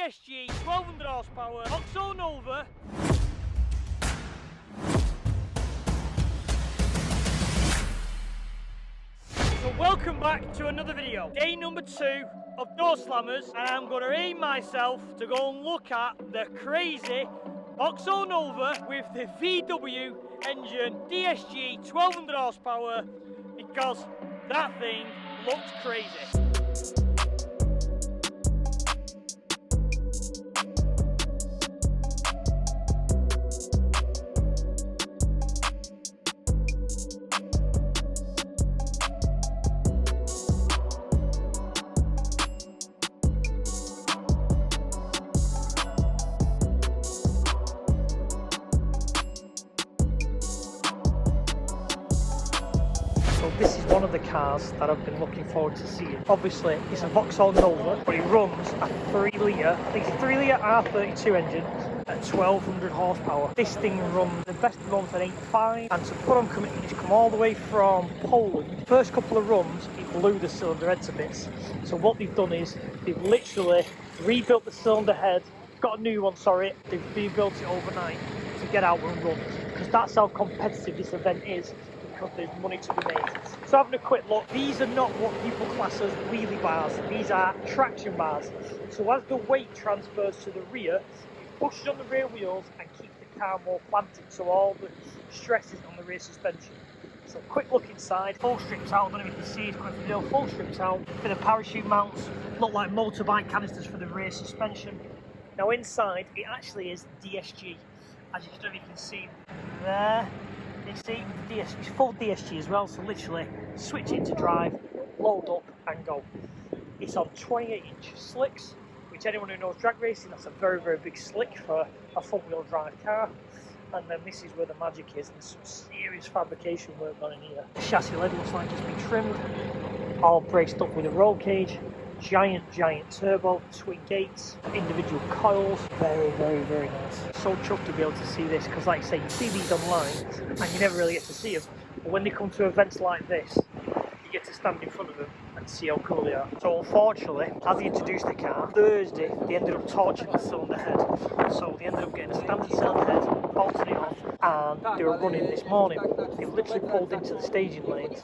DSG 1200 horsepower Vauxhall Nova. So welcome back to another video. Day number 2 of Doorslammers, and I'm going to aim myself to go and look at the crazy Vauxhall Nova with the VW engine DSG 1200 horsepower, because that thing looks crazy. So this is one of the cars that I've been looking forward to seeing. Obviously it's a Vauxhall Nova, but it runs a 3 litre, I think it's a 3 litre R32 engine at 1200 horsepower. This thing runs, the best runs at 8.5, and to put on commitment, it's come all the way from Poland. First couple of runs it blew the cylinder head to bits. So what they've done is they've literally rebuilt the cylinder head, got a new one, sorry, they've rebuilt it overnight to get out and run, because that's how competitive this event is. There's money to be made. So having a quick look, these are not what people class as wheelie bars, these are traction bars. So as the weight transfers to the rear, it pushes on the rear wheels and keeps the car more planted, so all the stress is on the rear suspension. So quick look inside, full strips out, I don't know if you can see it quick video, full strips out, bit of parachute mounts, look like motorbike canisters for the rear suspension. Now inside it actually is DSG, as you can see there. You see it's full DSG as well, so literally switch it to drive, load up and go. It's on 28-inch slicks, which anyone who knows drag racing, that's a very, very big slick for a front-wheel drive car. And then this is where the magic is, and there's some serious fabrication work on in here. The chassis lid looks like it's been trimmed, all braced up with a roll cage. Giant turbo, twin gates, individual coils, very, very, very nice. So chuffed to be able to see this, because like I say, you see these online and you never really get to see them, but when they come to events like this, you get to stand in front of them and see how cool they are. So unfortunately, as they introduced the car, Thursday they ended up torching the cylinder head, so they ended up getting a standard cylinder head, bolted it off, and they were running this morning. They literally pulled into the staging lanes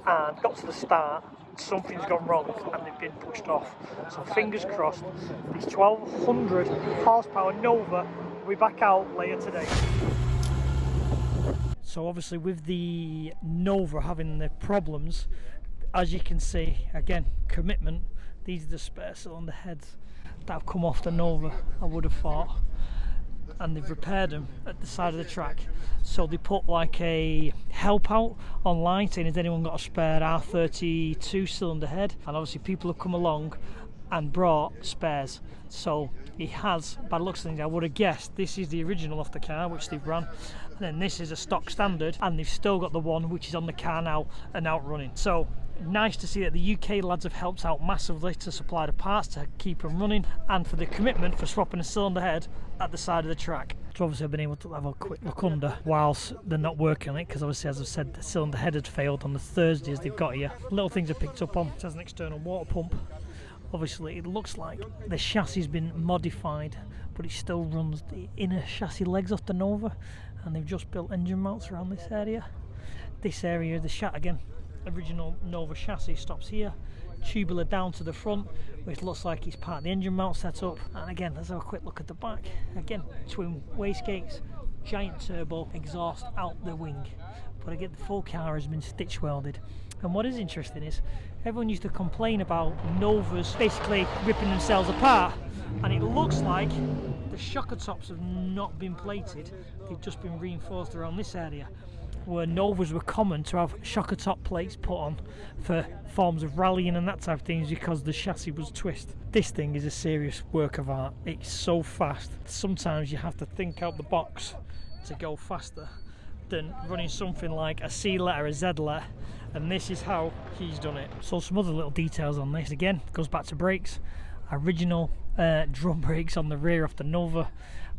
and got to the start. Something's gone wrong and they've been pushed off. So fingers crossed, this 1200 horsepower Nova will be back out later today. So obviously with the Nova having the problems, as you can see, again, commitment, these are the spare cylinder heads that have come off the Nova, I would have thought. And they've repaired them at the side of the track, so they put like a help out online saying, has anyone got a spare R32 cylinder head? And obviously people have come along and brought spares, so he has, by the looks of things, I would have guessed this is the original off the car which they've run, and then this is a stock standard, and they've still got the one which is on the car now and out running. So nice to see that the UK lads have helped out massively to supply the parts to keep them running, and for the commitment for swapping a cylinder head at the side of the track. So obviously I've been able to have a quick look under whilst they're not working on it, because obviously, as I've said, the cylinder head had failed on the Thursdays they've got here. Little things are picked up on. It has an external water pump. Obviously it looks like the chassis has been modified, but it still runs the inner chassis legs off the Nova, and they've just built engine mounts around this area. This area, the again, original Nova chassis stops here, tubular down to the front, which looks like it's part of the engine mount setup. And again, let's have a quick look at the back. Again, twin wastegates, giant turbo, exhaust out the wing. But again, the full car has been stitch welded. And what is interesting is, everyone used to complain about Novas basically ripping themselves apart, and it looks like the shocker tops have not been plated, they've just been reinforced around this area, where Novas were common to have shocker top plates put on for forms of rallying and that type of things, because the chassis was twist. This thing is a serious work of art. It's so fast, sometimes you have to think out the box to go faster than running something like a C letter, a Z letter, and this is how he's done it. So some other little details on this, again, goes back to brakes. Original drum brakes on the rear of the Nova,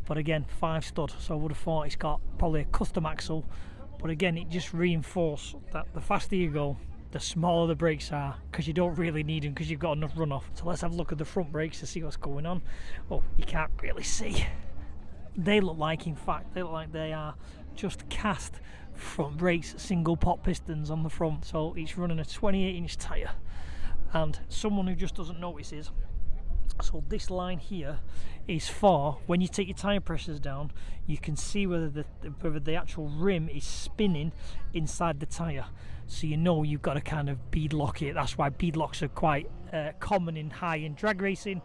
but again 5 stud, so I would have thought it's got probably a custom axle, but again it just reinforced that the faster you go, the smaller the brakes are, because you don't really need them because you've got enough runoff. So let's have a look at the front brakes to see what's going on. Oh, you can't really see. They look like, in fact, they look like they are just cast front brakes, single pot pistons on the front. So it's running a 28-inch tyre, and someone who just doesn't notice is, so this line here is for when you take your tyre pressures down, you can see whether the actual rim is spinning inside the tyre. So you know you've got to kind of bead lock it. That's why bead locks are quite common in high-end drag racing.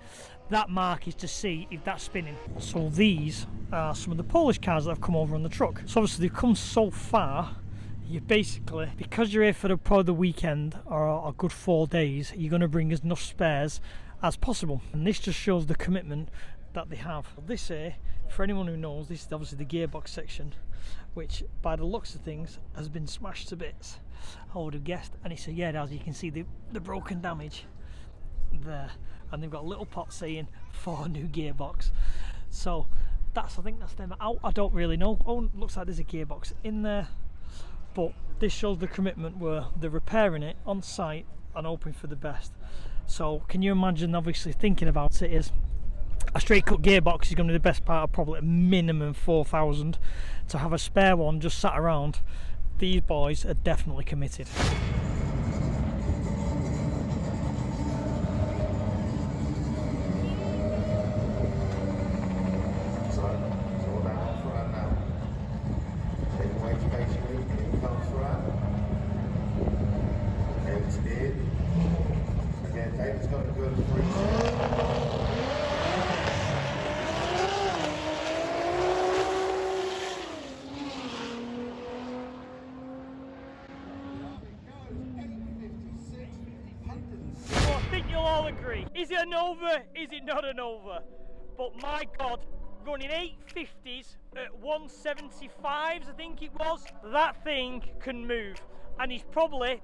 That mark is to see if that's spinning. So these are some of the Polish cars that have come over on the truck. So obviously they've come so far, you basically, because you're here for probably the weekend or a good 4 days, you're going to bring as enough spares as possible, and this just shows the commitment that they have. This here, for anyone who knows, this is obviously the gearbox section, which by the looks of things has been smashed to bits, I would have guessed. And it's, yeah, as you can see, the broken damage there, and they've got a little pot saying for new gearbox. So that's, I think that's them out. I don't really know. Oh, looks like there's a gearbox in there, but this shows the commitment where they're repairing it on site and hoping for the best. So can you imagine, obviously thinking about it, is a straight cut gearbox is going to be the best part of probably a minimum 4,000. To have a spare one just sat around, these boys are definitely committed. You'll all agree, is it a Nova? Is it not a Nova? But my God, running 850s at 175s, I think it was, that thing can move, and he's probably,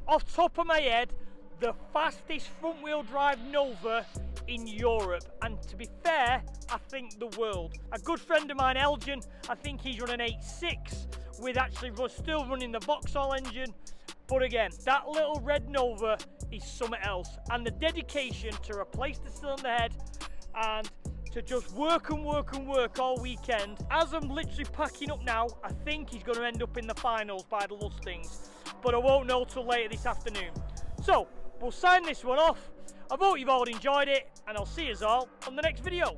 off top of my head, the fastest front wheel drive Nova in Europe, and to be fair, I think the world. A good friend of mine, Elgin, I think he's running 8.6 with actually still running the Vauxhall engine. But again, that little red Nova is something else, and the dedication to replace the cylinder head and to just work and work and work all weekend. As I'm literally packing up now, I think he's going to end up in the finals by the looks of things, but I won't know till later this afternoon. So we'll sign this one off. I hope you've all enjoyed it, and I'll see you all on the next video.